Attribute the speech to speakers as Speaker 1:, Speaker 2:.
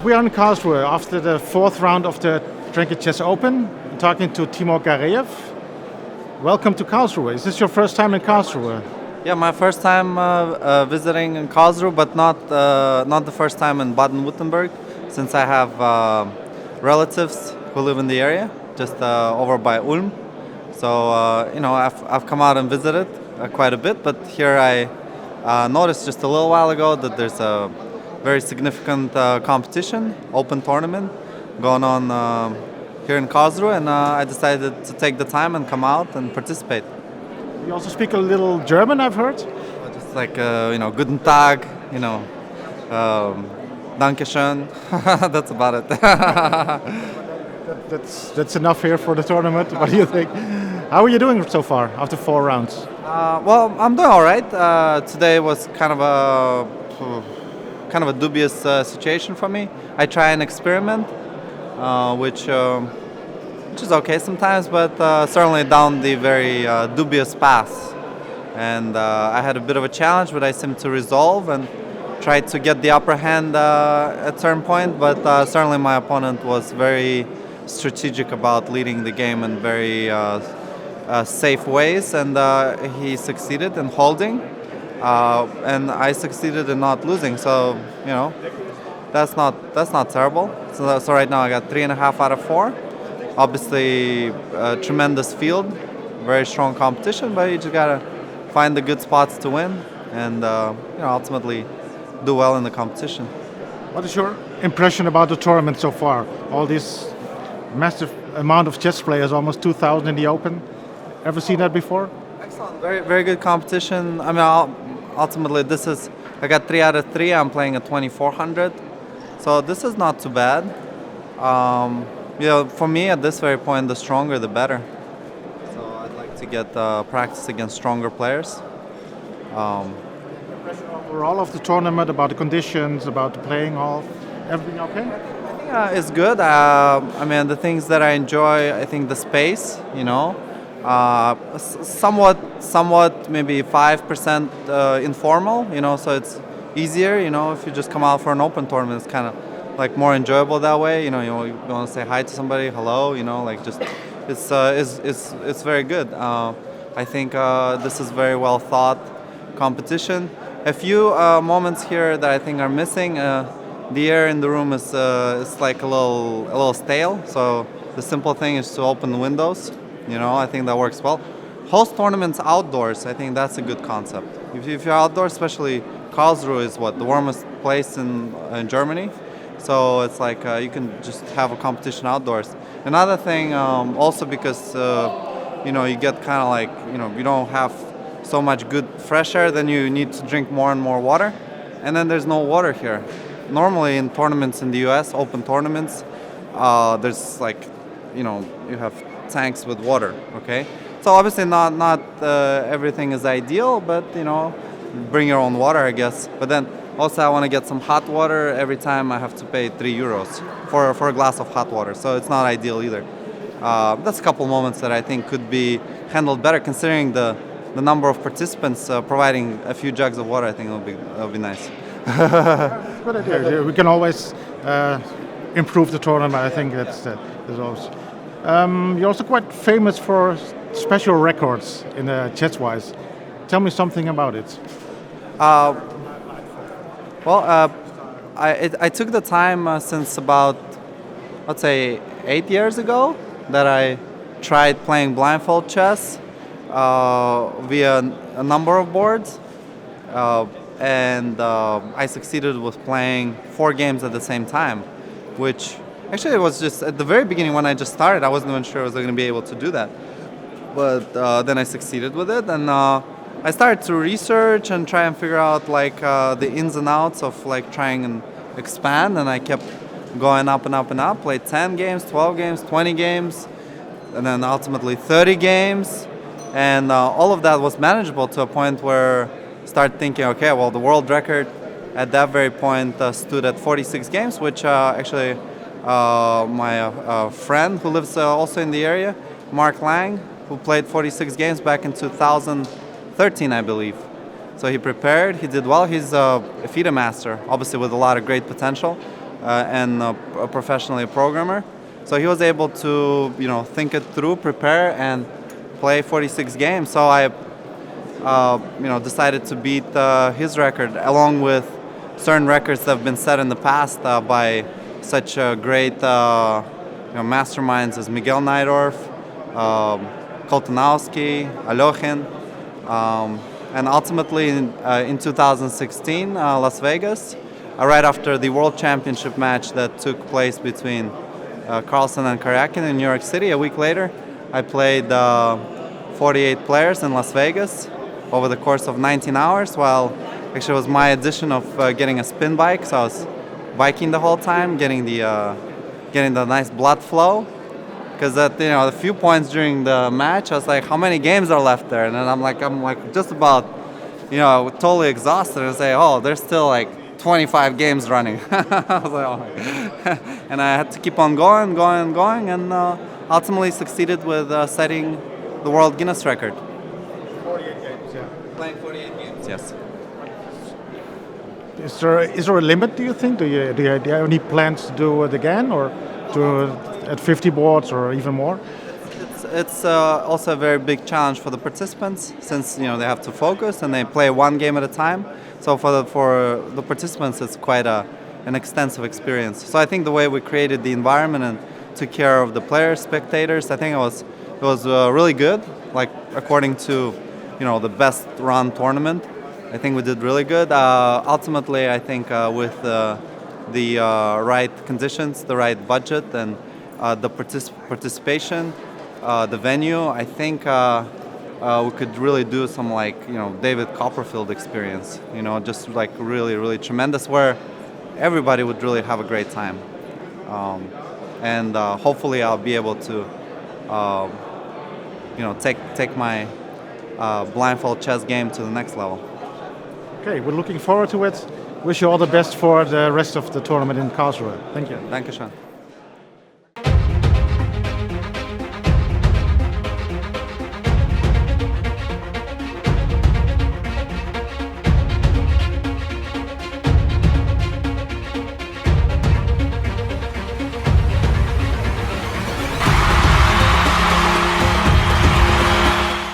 Speaker 1: We are in Karlsruhe after the fourth round of the GRENKE Chess Open, talking to Timur Gareyev. Welcome to Karlsruhe. Is this your first time in Karlsruhe?
Speaker 2: Yeah, my first time visiting in Karlsruhe, but not the first time in Baden-Württemberg, since I have relatives who live in the area, just over by Ulm. So I've come out and visited quite a bit, but here I noticed just a little while ago that there's a very significant competition, open tournament, going on here in Karlsruhe, and I decided to take the time and come out and participate.
Speaker 1: You also speak a little German, I've heard?
Speaker 2: Just like, Guten Tag, Dankeschön, that's about it.
Speaker 1: That's enough here for the tournament. What do you think? How are you doing so far after 4 rounds?
Speaker 2: Well, I'm doing all right. Today was kind of a dubious situation for me. I try an experiment, which is okay sometimes, but certainly down the very dubious path. And I had a bit of a challenge, but I seemed to resolve and tried to get the upper hand at a certain point. But certainly my opponent was very strategic about leading the game in very safe ways, and he succeeded in holding, and I succeeded in not losing. So that's not terrible. So right now I got 3.5 out of 4. Obviously, a tremendous field, very strong competition, but you just gotta find the good spots to win, and ultimately do well in the competition.
Speaker 1: What is your impression about the tournament so far? All this massive amount of chess players, almost 2,000 in the Open. Ever seen that before?
Speaker 2: Excellent, very very good competition. I mean, ultimately I got 3 out of 3. I'm playing at 2400, so this is not too bad. For me at this very point, the stronger the better. So I'd like to get practice against stronger players.
Speaker 1: Impression overall of the tournament, about the conditions, about the playing hall, everything okay?
Speaker 2: It's good. I mean, the things that I enjoy, I think the space, somewhat maybe 5% informal, so it's easier, if you just come out for an open tournament, it's kind of like more enjoyable that way. You want to say hi to somebody, hello, it's very good. I think this is very well thought competition. A few moments here that I think are missing. The air in the room is like a little stale. So the simple thing is to open the windows. I think that works well. Host tournaments outdoors. I think that's a good concept. If you're outdoors, especially Karlsruhe is the warmest place in Germany. So it's like you can just have a competition outdoors. Another thing, also because you get kind of like you don't have so much good fresh air, then you need to drink more and more water, and then there's no water here. Normally in tournaments in the U.S., open tournaments, there's like you have tanks with water. Okay, so obviously not everything is ideal, but bring your own water, I guess. But then also I want to get some hot water. Every time I have to pay 3 euros for a glass of hot water, so it's not ideal either. That's a couple moments that I think could be handled better, considering the number of participants. Providing a few jugs of water, I think it'll be nice.
Speaker 1: Good idea. We can always improve the tournament. I think that's always. You're also quite famous for special records in chess-wise. Tell me something about it.
Speaker 2: I took the time since about, let's say, 8 years ago that I tried playing blindfold chess via a number of boards, and I succeeded with playing 4 games at the same time, which actually it was just at the very beginning when I just started. I wasn't even sure I was going to be able to do that, but then I succeeded with it, and I started to research and try and figure out the ins and outs of trying and expand, and I kept going up and up and up. Played 10 games, 12 games, 20 games, and then ultimately 30 games, and all of that was manageable to a point where I started thinking, okay, well, the world record at that very point stood at 46 games, which actually my friend who lives also in the area, Mark Lang, who played 46 games back in 2013, I believe. So he prepared, he did well. He's a FIDE master, obviously with a lot of great potential. and professionally a programmer. So he was able to, think it through, prepare, and play 46 games. So I, decided to beat his record, along with certain records that have been set in the past by such great masterminds as Miguel Najdorf, Koltanowski, Alokhin, and ultimately in 2016, Las Vegas, right after the World Championship match that took place between Carlsen and Karyakin in New York City. A week later, I played 48 players in Las Vegas over the course of 19 hours, while actually it was my addition of getting a spin bike, so I was biking the whole time, getting the nice blood flow. Because at a few points during the match, I was like, how many games are left there? And then I'm like just about, totally exhausted. And say, oh, there's still like 25 games running. I was like, oh. And I had to keep on going, and ultimately succeeded with setting the world Guinness record.
Speaker 1: 48 games, yeah.
Speaker 2: Playing 48 games, yes.
Speaker 1: Is there a limit, do you think? Do you have any plans to do it again, or to at 50 boards or even more?
Speaker 2: It's also a very big challenge for the participants, since they have to focus and they play one game at a time. So for the participants, it's quite an extensive experience. So I think the way we created the environment and took care of the players, spectators, I think it was really good. Like according to the best run tournament, I think we did really good. Ultimately, I think with the right conditions, the right budget, and the participation, the venue, I think we could really do some David Copperfield experience. Just like really, really tremendous, where everybody would really have a great time. And hopefully, I'll be able to, take my blindfold chess game to the next level.
Speaker 1: Okay, we're looking forward to it. Wish you all the best for the rest of the tournament in Karlsruhe. Thank you.
Speaker 2: Dankeschön.